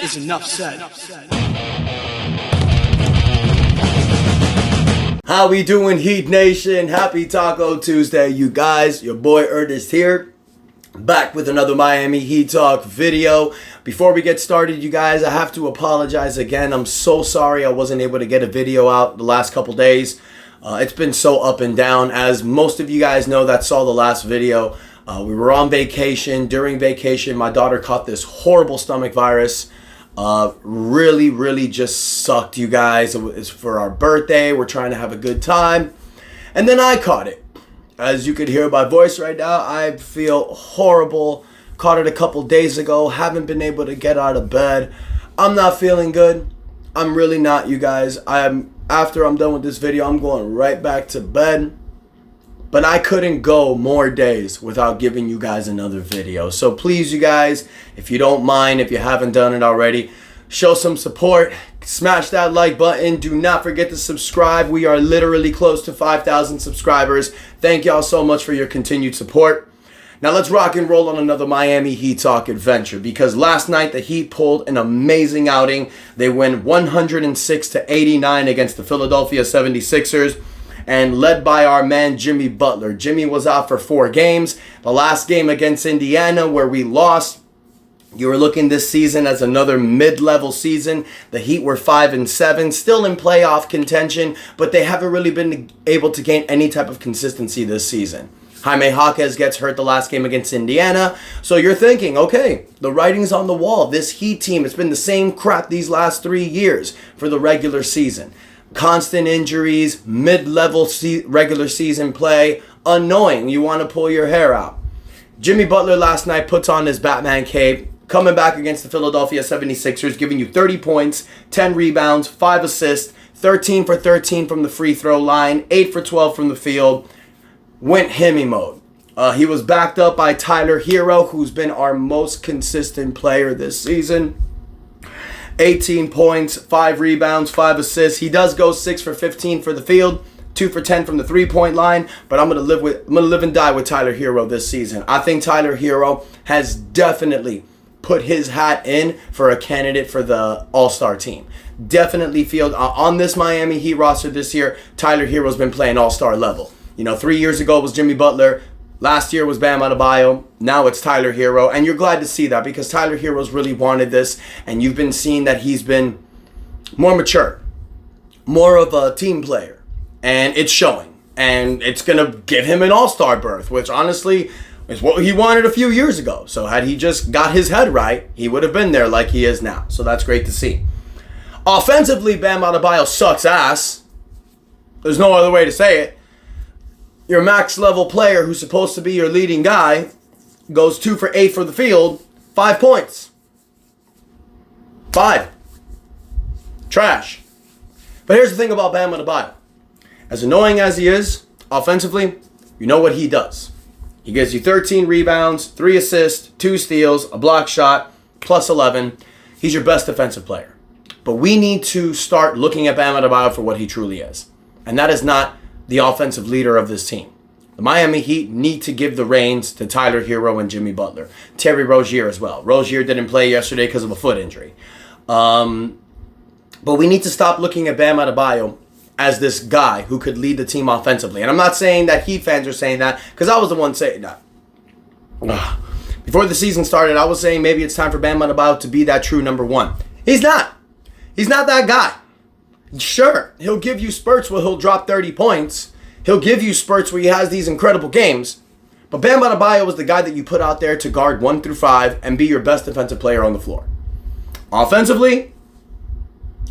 is enough said. How we doing, Heat Nation? Happy Taco Tuesday, you guys. Your boy Ernest here, back with another Miami Heat Talk video. Before we get started, you guys, I have to apologize again. I'm so sorry I wasn't able to get a video out the last couple days. It's been so up and down. As most of you guys know that saw the last video, we were on vacation. During vacation, my daughter caught this horrible stomach virus. Really just sucked, you guys. It's for our birthday. We're trying to have a good time. And then I caught it. As you could hear my voice right now, I feel horrible. Caught it a couple days ago. Haven't been able to get out of bed. I'm not feeling good. I'm really not, you guys. After I'm done with this video, I'm going right back to bed. But I couldn't go more days without giving you guys another video. So please, you guys, if you don't mind, if you haven't done it already, show some support. Smash that like button. Do not forget to subscribe. We are literally close to 5,000 subscribers. Thank y'all so much for your continued support. Now let's rock and roll on another Miami Heat Talk adventure, because last night the Heat pulled an amazing outing. They win 106-89 against the Philadelphia 76ers. And led by our man, Jimmy Butler. Jimmy was out for 4 games. The last game against Indiana, where we lost, you were looking this season as another mid-level season. The Heat were 5-7, still in playoff contention, but they haven't really been able to gain any type of consistency this season. Jaime Jaquez gets hurt the last game against Indiana. So you're thinking, okay, the writing's on the wall. This Heat team, it's been the same crap these last 3 years for the regular season. Constant injuries, mid-level regular season play, annoying. You want to pull your hair out. Jimmy Butler last night puts on his Batman cape, coming back against the Philadelphia 76ers, giving you 30 points, 10 rebounds, 5 assists, 13 for 13 from the free throw line, 8 for 12 from the field. Went Hemi mode. He was backed up by Tyler Hero, who's been our most consistent player this season. 18 points, 5 rebounds, 5 assists. He does go 6 for 15 for the field, 2 for 10 from the 3-point line. But I'm gonna live and die with Tyler Hero this season. I think Tyler Hero has definitely put his hat in for a candidate for the All-Star team. Definitely feel on this Miami Heat roster this year, Tyler Hero's been playing All-Star level. You know, 3 years ago it was Jimmy Butler. Last year was Bam Adebayo. Now it's Tyler Hero. And you're glad to see that, because Tyler Hero's really wanted this. And you've been seeing that he's been more mature, more of a team player. And it's showing. And it's going to give him an all-star berth, which honestly is what he wanted a few years ago. So had he just got his head right, he would have been there like he is now. So that's great to see. Offensively, Bam Adebayo sucks ass. There's no other way to say it. Your max level player, who's supposed to be your leading guy, goes 2 for 8 for the field, 5 points. 5. Trash. But here's the thing about Bam Adebayo. As annoying as he is, offensively, you know what he does. He gives you 13 rebounds, 3 assists, 2 steals, a block shot, plus 11. He's your best defensive player. But we need to start looking at Bam Adebayo for what he truly is. And that is not the offensive leader of this team. The Miami Heat need to give the reins to Tyler Hero and Jimmy Butler. Terry Rozier as well. Rozier didn't play yesterday because of a foot injury. But we need to stop looking at Bam Adebayo as this guy who could lead the team offensively. And I'm not saying that Heat fans are saying that, because I was the one saying that. Before the season started, I was saying maybe it's time for Bam Adebayo to be that true number 1. He's not. He's not that guy. Sure, he'll give you spurts where he'll drop 30 points. He'll give you spurts where he has these incredible games. But Bam Adebayo is the guy that you put out there to guard 1 through 5 and be your best defensive player on the floor. Offensively,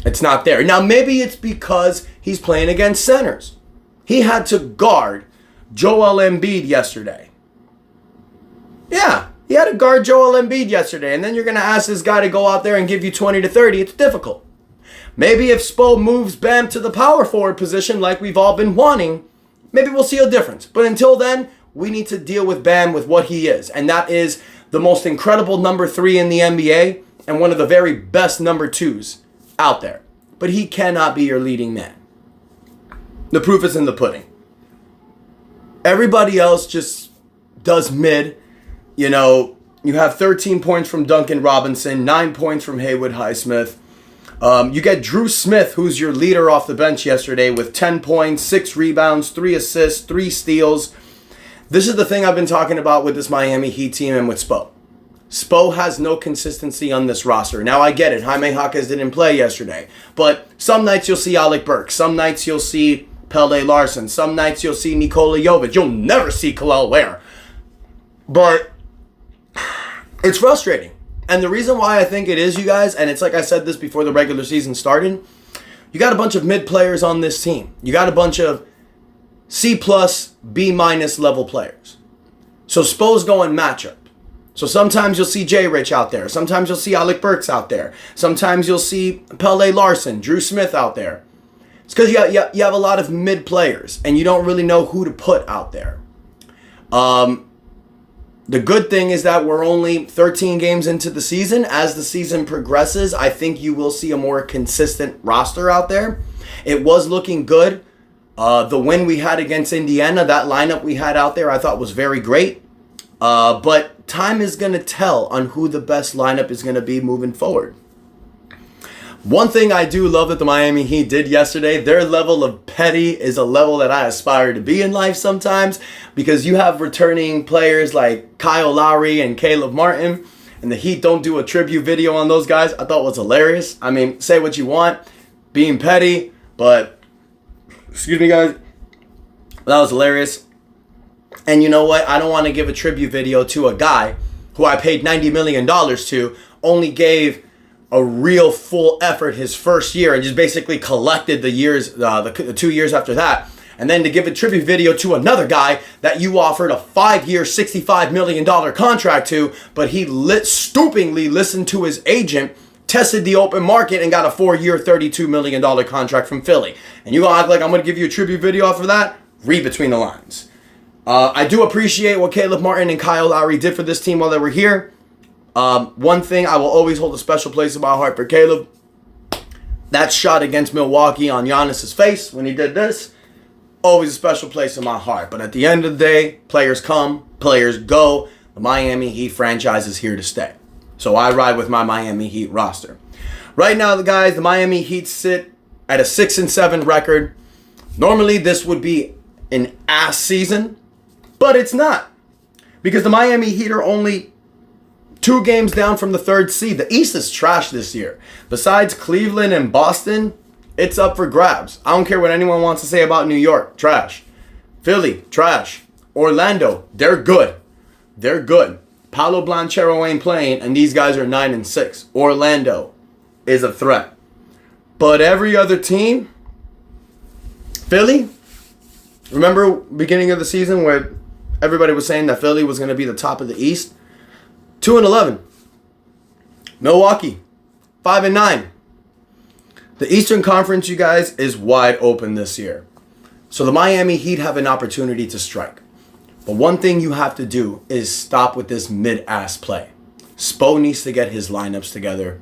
it's not there. Now, maybe it's because he's playing against centers. He had to guard Joel Embiid yesterday. Yeah, he had to guard Joel Embiid yesterday. And then you're going to ask this guy to go out there and give you 20 to 30. It's difficult. Maybe if Spo moves Bam to the power forward position like we've all been wanting, maybe we'll see a difference. But until then, we need to deal with Bam with what he is. And that is the most incredible number 3 in the NBA and one of the very best number 2s out there. But he cannot be your leading man. The proof is in the pudding. Everybody else just does mid, You have 13 points from Duncan Robinson, 9 points from Haywood Highsmith. You get Drew Smith, who's your leader off the bench yesterday, with 10 points, 6 rebounds, 3 assists, 3 steals. This is the thing I've been talking about with this Miami Heat team and with Spo. Spo has no consistency on this roster. Now, I get it. Jaime Jaquez didn't play yesterday. But some nights you'll see Alec Burks. Some nights you'll see Pele Larson. Some nights you'll see Nikola Jovic. You'll never see Kel'el Ware. But it's frustrating. And the reason why I think it is, you guys, and it's like I said this before the regular season started, you got a bunch of mid players on this team. You got a bunch of C+, B- level players. So Spo's going matchup. So sometimes you'll see Jay Rich out there. Sometimes you'll see Alec Burks out there. Sometimes you'll see Pele Larson, Drew Smith out there. It's because you have a lot of mid players, and you don't really know who to put out there. The good thing is that we're only 13 games into the season. As the season progresses, I think you will see a more consistent roster out there. It was looking good. The win we had against Indiana, that lineup we had out there, I thought was very great. But time is going to tell on who the best lineup is going to be moving forward. One thing I do love that the Miami Heat did yesterday, their level of petty is a level that I aspire to be in life sometimes, because you have returning players like Kyle Lowry and Caleb Martin, and the Heat don't do a tribute video on those guys. I thought was hilarious. I mean, say what you want, being petty, but excuse me, guys, that was hilarious. And you know what? I don't want to give a tribute video to a guy who I paid $90 million to, only gave a real full effort his first year and just basically collected the years, the 2 years after that. And then to give a tribute video to another guy that you offered a 5-year, $65 million contract to, but he stoopingly listened to his agent, tested the open market, and got a 4-year, $32 million contract from Philly. And you gonna act like I'm gonna give you a tribute video off of that? Read between the lines. I do appreciate what Caleb Martin and Kyle Lowry did for this team while they were here. One thing I will always hold a special place in my heart for Caleb, that shot against Milwaukee on Giannis's face when he did this, always a special place in my heart. But at the end of the day, players come, players go. The Miami Heat franchise is here to stay. So I ride with my Miami Heat roster. Right now, guys, the Miami Heat sit at a 6-7 record. Normally, this would be an ass season, but it's not, because the Miami Heat are only 2 games down from the 3rd seed. The East is trash this year. Besides Cleveland and Boston, it's up for grabs. I don't care what anyone wants to say about New York. Trash. Philly, trash. Orlando, they're good. They're good. Paolo Banchero ain't playing, and these guys are 9-6. Orlando is a threat. But every other team, Philly, remember beginning of the season where everybody was saying that Philly was going to be the top of the East? 2-11. Milwaukee, 5-9. The Eastern Conference, you guys, is wide open this year. So the Miami Heat have an opportunity to strike. But one thing you have to do is stop with this mid-ass play. Spo needs to get his lineups together.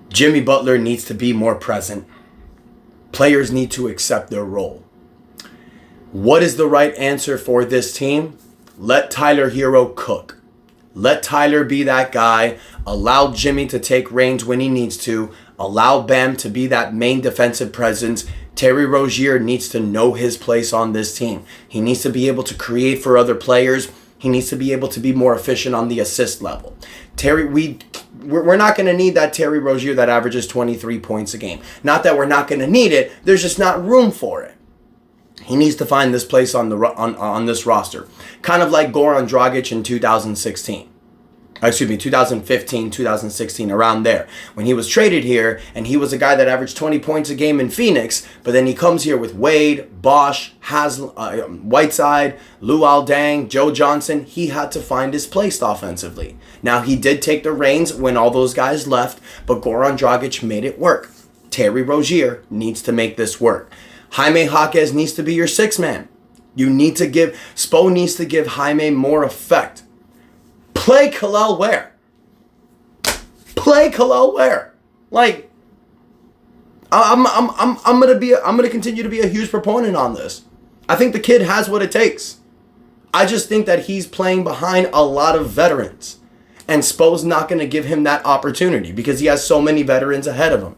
Jimmy Butler needs to be more present. Players need to accept their role. What is the right answer for this team? Let Tyler Hero cook. Let Tyler be that guy. Allow Jimmy to take reins when he needs to. Allow Bam to be that main defensive presence. Terry Rozier needs to know his place on this team. He needs to be able to create for other players. He needs to be able to be more efficient on the assist level. We're not going to need that Terry Rozier that averages 23 points a game. Not that we're not going to need it. There's just not room for it. He needs to find this place on this roster. Kind of like Goran Dragic in 2016. 2015, 2016, around there. When he was traded here, and he was a guy that averaged 20 points a game in Phoenix, but then he comes here with Wade, Bosch, Whiteside, Luol Deng, Joe Johnson. He had to find his place offensively. Now, he did take the reins when all those guys left, but Goran Dragic made it work. Terry Rozier needs to make this work. Jaime Jaquez needs to be your 6-man. Spo needs to give Jaime more effect. Play Kel'el Ware. Play Kel'el Ware. Like, I'm gonna continue to be a huge proponent on this. I think the kid has what it takes. I just think that he's playing behind a lot of veterans. And Spo's not going to give him that opportunity because he has so many veterans ahead of him.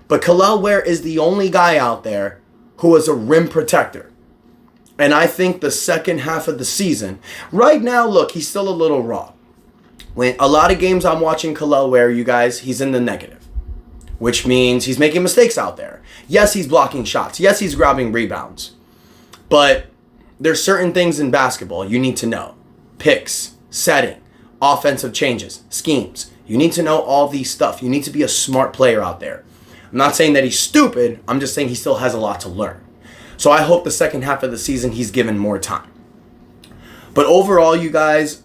But Kel'el Ware is the only guy out there who is a rim protector. And I think the second half of the season, right now, look, he's still a little raw. When a lot of games I'm watching Kel'el Ware, you guys, he's in the negative, which means he's making mistakes out there. Yes, he's blocking shots. Yes, he's grabbing rebounds. But there's certain things in basketball you need to know. Picks, setting, offensive changes, schemes. You need to know all these stuff. You need to be a smart player out there. I'm not saying that he's stupid. I'm just saying he still has a lot to learn. So I hope the second half of the season he's given more time. But overall, you guys,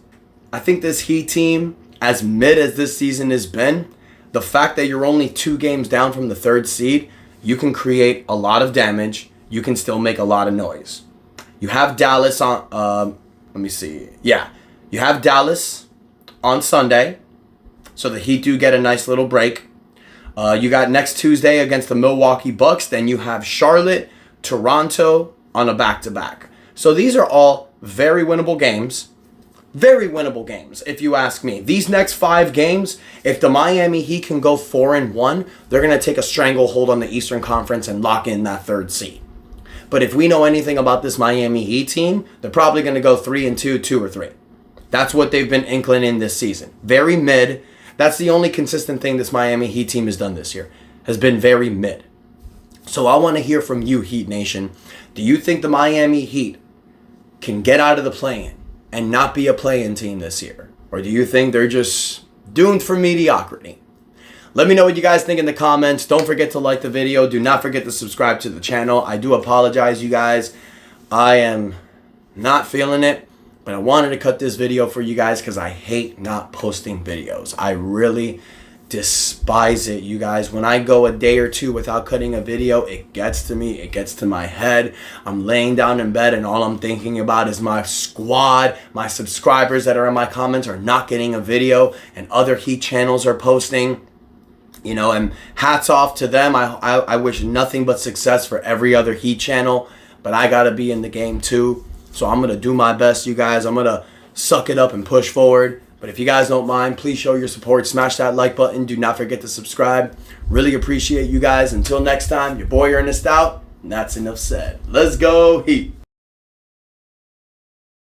I think this Heat team, as mid as this season has been, the fact that you're only 2 games down from the 3rd seed, you can create a lot of damage. You can still make a lot of noise. You have Dallas on, let me see. Yeah, you have Dallas on Sunday. So the Heat do get a nice little break. You got next Tuesday against the Milwaukee Bucks. Then you have Charlotte, Toronto on a back-to-back. So these are all very winnable games. Very winnable games, if you ask me. These next 5 games, if the Miami Heat can go 4-1, they're going to take a stranglehold on the Eastern Conference and lock in that 3rd seed. But if we know anything about this Miami Heat team, they're probably going to go 3-2, 2-3. That's what they've been inkling in this season. Very mid. That's the only consistent thing this Miami Heat team has done this year. Has been very mid. So I want to hear from you, Heat Nation. Do you think the Miami Heat can get out of the play-in and not be a play-in team this year? Or do you think they're just doomed for mediocrity? Let me know what you guys think in the comments. Don't forget to like the video. Do not forget to subscribe to the channel. I do apologize, you guys. I am not feeling it, but I wanted to cut this video for you guys because I hate not posting videos. I really despise it, you guys. When I go a day or 2 without cutting a video, it gets to me. It gets to my head. I'm laying down in bed and all I'm thinking about is my squad, my subscribers that are in my comments are not getting a video and other Heat channels are posting. You know, and hats off to them. I wish nothing but success for every other Heat channel, but I got to be in the game too. So I'm going to do my best, you guys. I'm going to suck it up and push forward. But if you guys don't mind, please show your support. Smash that like button. Do not forget to subscribe. Really appreciate you guys. Until next time, your boy Ernest out. And that's enough said. Let's go Heat.